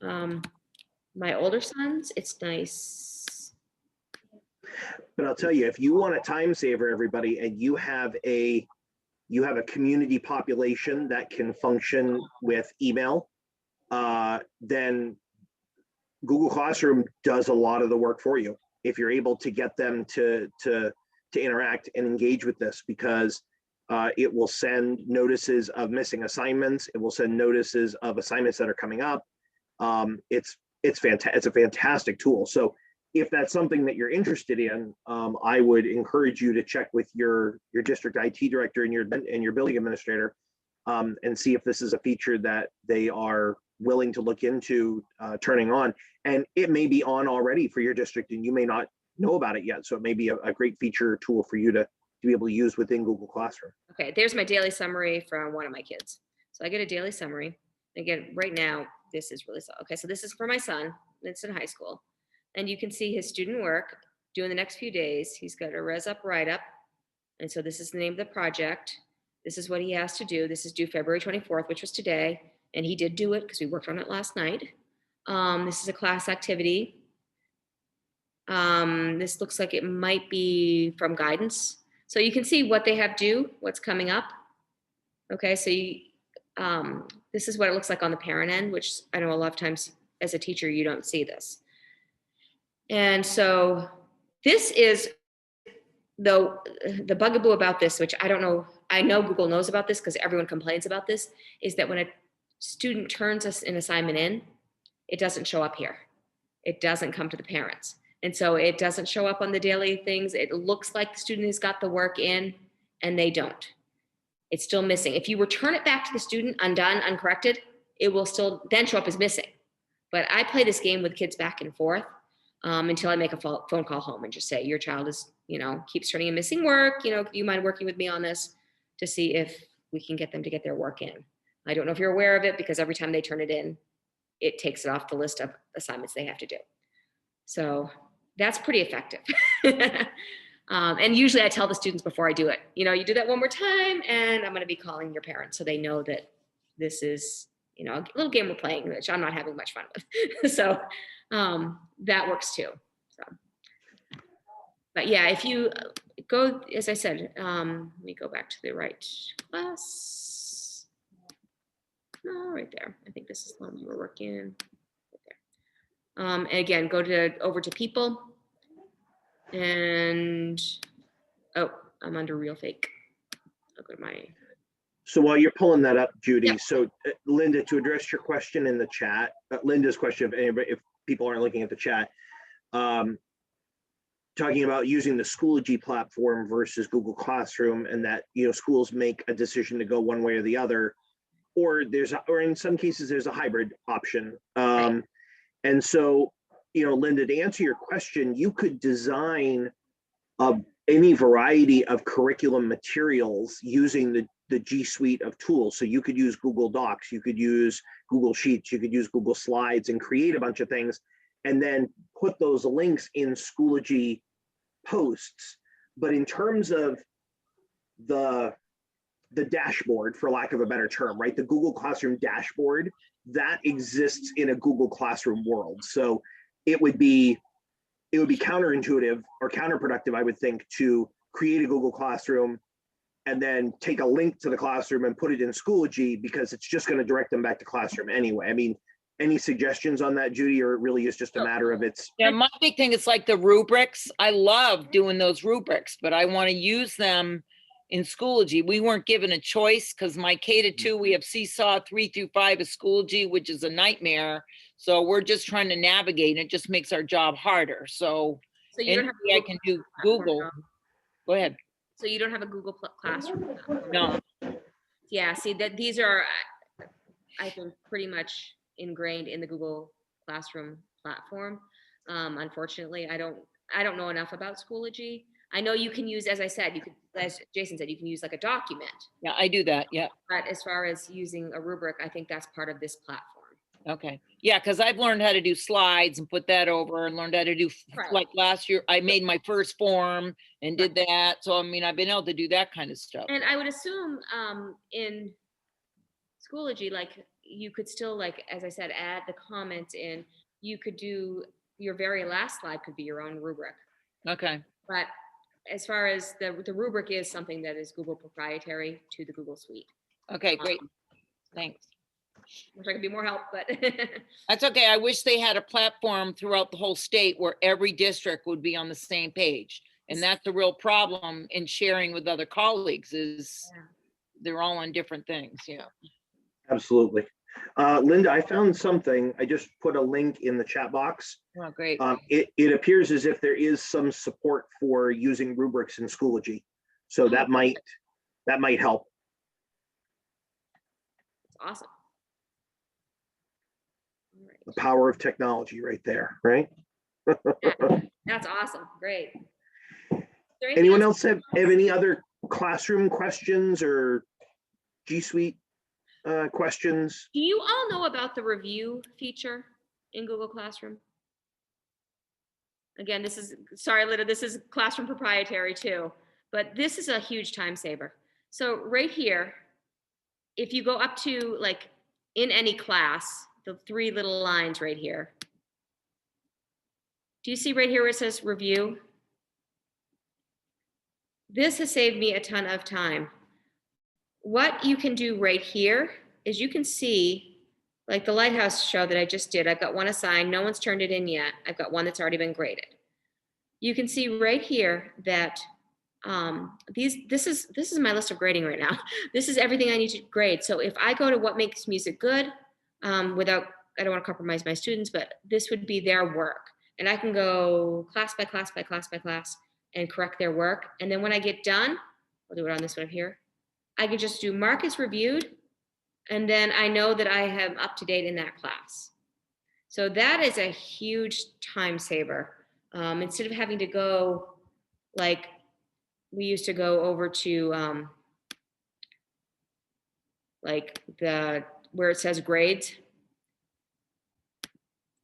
my older sons, it's nice. But I'll tell you, if you want a time saver, everybody, and you have a community population that can function with email, then Google Classroom does a lot of the work for you if you're able to get them to interact and engage with this, because it will send notices of missing assignments. It will send notices of assignments that are coming up. It's a fantastic tool. So if that's something that you're interested in, I would encourage you to check with your district IT director and your building administrator, and see if this is a feature that they are willing to look into turning on. And it may be on already for your district and you may not know about it yet. So it may be a great feature tool for you to be able to use within Google Classroom. Okay, there's my daily summary from one of my kids. So I get a daily summary. Again, right now, this is really, okay, so this is for my son. It's in high school. And you can see his student work doing the next few days. He's got a res up, write up. And so this is the name of the project. This is what he has to do. This is due February 24th, which was today. And he did do it because we worked on it last night. This is a class activity. This looks like it might be from guidance. So you can see what they have due, what's coming up. Okay, so this is what it looks like on the parent end, which I know a lot of times as a teacher, you don't see this. And so this is though the bugaboo about this, which I don't know, I know Google knows about this because everyone complains about this, is that when a student turns an assignment in, it doesn't show up here. It doesn't come to the parents. And so it doesn't show up on the daily things. It looks like the student has got the work in and they don't. It's still missing. If you return it back to the student undone, uncorrected, it will still then show up as missing. But I play this game with kids back and forth until I make a phone call home and just say, your child is, keeps turning in missing work. Do you mind working with me on this to see if we can get them to get their work in? I don't know if you're aware of it, because every time they turn it in, it takes it off the list of assignments they have to do. So that's pretty effective. And usually I tell the students before I do it, you do that one more time and I'm going to be calling your parents so they know that this is, a little game we're playing, which I'm not having much fun with. So that works too. So, but yeah, if you go, as I said, let me go back to the right class. No, right there. I think this is the one we were working right there. And again, go over to people. And, oh, I'm under real fake. I'll go to my. So while you're pulling that up, Judy, Yep. So Linda, to address your question in the chat, Linda's question, if people aren't looking at the chat, talking about using the Schoology platform versus Google Classroom, and that, schools make a decision to go one way or the other, or in some cases, there's a hybrid option. Right. And so, Linda, to answer your question, you could design any variety of curriculum materials using the GSuite of tools. So you could use Google Docs, you could use Google Sheets, you could use Google Slides and create a bunch of things, and then put those links in Schoology posts. But in terms of the dashboard, for lack of a better term, right? The Google Classroom dashboard, that exists in a Google Classroom world. So it would be counterintuitive or counterproductive, I would think, to create a Google Classroom and then take a link to the classroom and put it in Schoology, because it's just going to direct them back to Classroom anyway. I mean, any suggestions on that, Judy, or it really is just a matter of Yeah, my big thing is like the rubrics. I love doing those rubrics, but I want to use them in Schoology. We weren't given a choice because my K-2, we have Seesaw 3 through 5 is Schoology, which is a nightmare. So we're just trying to navigate. It just makes our job harder. So you don't have I can do Google. Go ahead. So you don't have a Google Classroom? No. Yeah, see that these are, I think, pretty much ingrained in the Google Classroom platform. Unfortunately, I don't know enough about Schoology. I know you can use, as I said, as Jason said, you can use like a document. Yeah, I do that. Yeah. But as far as using a rubric, I think that's part of this platform. Okay. Yeah, because I've learned how to do slides and put that over, and learned how to do, like last year, I made my first form and did that. So, I mean, I've been able to do that kind of stuff. And I would assume in Schoology, like you could still, like, as I said, add the comments in. You could do your very last slide could be your own rubric. Okay. But as far as the rubric is something that is Google proprietary to the Google Suite. Okay, great. Thanks. Wish I could be more help, but that's okay. I wish they had a platform throughout the whole state where every district would be on the same page. And that's the real problem in sharing with other colleagues is they're all on different things. Yeah. Absolutely. Linda, I found something. I just put a link in the chat box. Oh, great. It appears as if there is some support for using rubrics in Schoology. So that might help. It's awesome. The power of technology right there, right? That's awesome. Great. Anyone else have any other classroom questions or G Suite questions? Do you all know about the review feature in Google Classroom? Again, sorry, Linda, this is Classroom proprietary too, but this is a huge time saver. So right here, if you go up to like in any class, the 3 little lines right here. Do you see right here where it says review? This has saved me a ton of time. What you can do right here is you can see, like the Lighthouse show that I just did, I've got one assigned, no one's turned it in yet. I've got one that's already been graded. You can see right here that this is my list of grading right now. This is everything I need to grade. So if I go to what makes music good, I don't want to compromise my students, but this would be their work. And I can go class by class by class by class and correct their work. And then when I get done, I'll do it on this one here. I can just do mark as reviewed. And then I know that I am up to date in that class. So that is a huge time saver. Instead of having to go, like we used to go over to like where it says grades.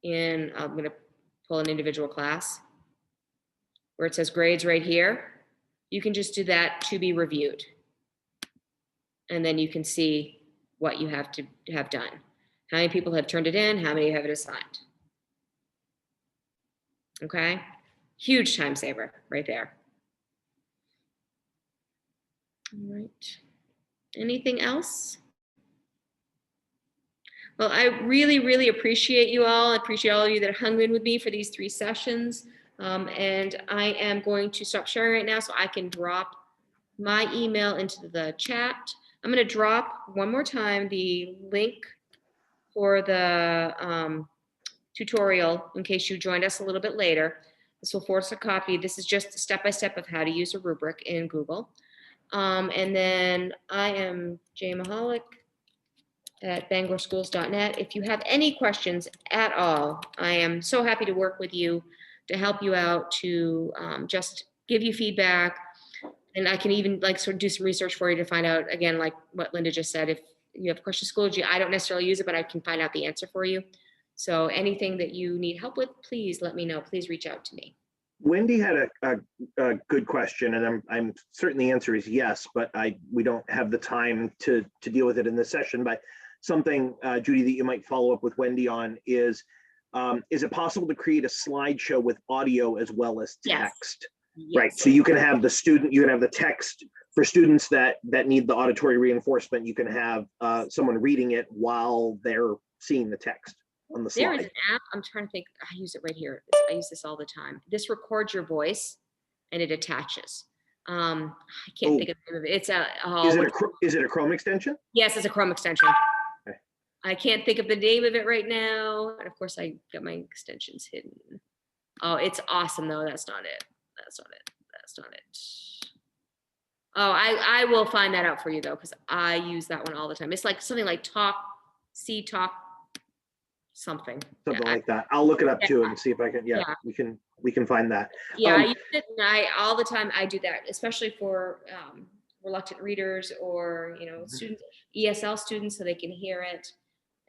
And I'm going to pull an individual class where it says grades right here. You can just do that to be reviewed. And then you can see what you have to have done. How many people have turned it in? How many have it assigned? Okay, huge time saver right there. All right, anything else? Well, I really, really appreciate you all. I appreciate all of you that hung in with me for these 3 sessions. And I am going to stop sharing right now so I can drop my email into the chat. I'm going to drop one more time the link for the tutorial in case you joined us a little bit later. This will force a copy. This is just step-by-step of how to use a rubric in Google. And then I am Jay Mahalik at bangorschools.net. If you have any questions at all, I am so happy to work with you to help you out, to just give you feedback. And I can even like sort of do some research for you to find out, again, like what Linda just said, if you have a question Schoology, I don't necessarily use it, but I can find out the answer for you. So anything that you need help with, please let me know. Please reach out to me. Wendy had a good question, and I'm certain the answer is yes, but we don't have the time to deal with it in this session. But something, Judy, that you might follow up with Wendy on is it possible to create a slideshow with audio as well as text? Yes. Right. So you can have you can have the text for students that need the auditory reinforcement. You can have someone reading it while they're seeing the text on the slide. There is an app, I'm trying to think, I use it right here. I use this all the time. This records your voice and it attaches. I can't think of the name of it. It's is it a Chrome extension? Yes, it's a Chrome extension. Okay. I can't think of the name of it right now. And of course I got my extensions hidden. Oh, it's awesome though. That's not it. That's not it. That's not it. Oh, I will find that out for you though, because I use that one all the time. It's like something like talk something Like that. I'll look it up too and see if I can. Yeah. We can find that. Yeah, I use it and all the time. I do that, especially for reluctant readers or students, ESL students, so they can hear it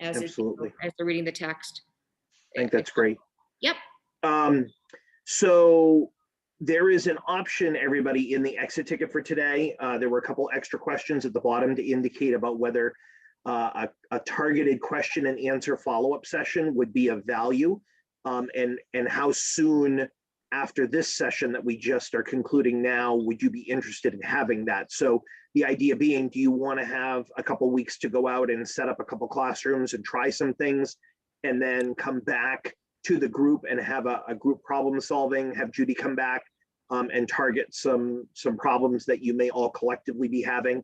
as as they're reading the text. I think that's great. Yep. So there is an option, everybody, in the exit ticket for today. There were a couple extra questions at the bottom to indicate about whether a targeted question and answer follow-up session would be of value, and how soon after this session that we just are concluding now would you be interested in having that. So the idea being, do you want to have a couple weeks to go out and set up a couple classrooms and try some things and then come back to the group and have a group problem solving, have Judy come back and target some problems that you may all collectively be having.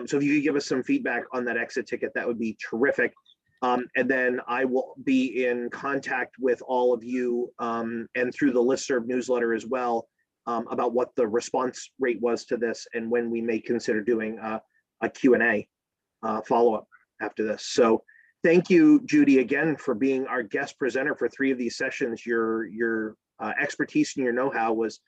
So if you could give us some feedback on that exit ticket, that would be terrific. And then I will be in contact with all of you and through the listserv newsletter as well about what the response rate was to this and when we may consider doing a Q&A follow-up after this. So thank you, Judy, again, for being our guest presenter for 3 of these sessions. Your expertise and your know-how was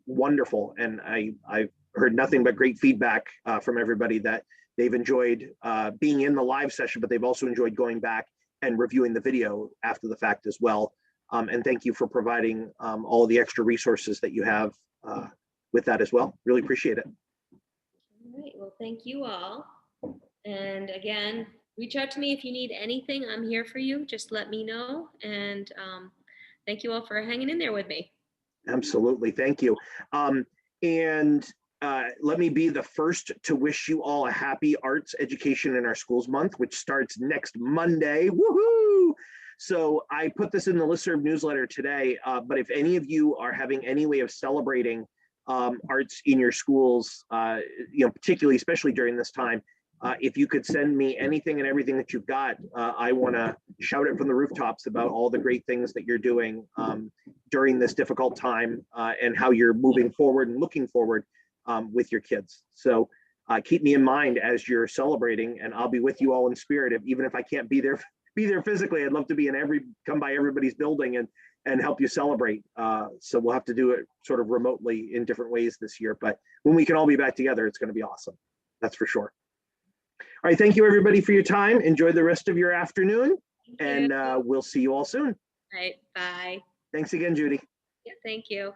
wonderful. And I've heard nothing but great feedback from everybody that they've enjoyed being in the live session, but they've also enjoyed going back and reviewing the video after the fact as well. And thank you for providing all the extra resources that you have with that as well. Really appreciate it. All right, well, thank you all. And again, reach out to me if you need anything. I'm here for you. Just let me know. And thank you all for hanging in there with me. Absolutely, thank you. Let me be the first to wish you all a happy Arts Education in Our Schools month, which starts next Monday. Woohoo! So I put this in the listserv newsletter today, but if any of you are having any way of celebrating arts in your schools, particularly, especially during this time. If you could send me anything and everything that you've got, I want to shout it from the rooftops about all the great things that you're doing during this difficult time, and how you're moving forward and looking forward with your kids. So keep me in mind as you're celebrating, and I'll be with you all in spirit. Even if I can't be there physically, I'd love to be come by everybody's building and help you celebrate. So we'll have to do it sort of remotely in different ways this year, but when we can all be back together, it's going to be awesome. That's for sure. All right, thank you everybody for your time. Enjoy the rest of your afternoon, and we'll see you all soon. All right, bye. Thanks again, Judy. Yeah, thank you.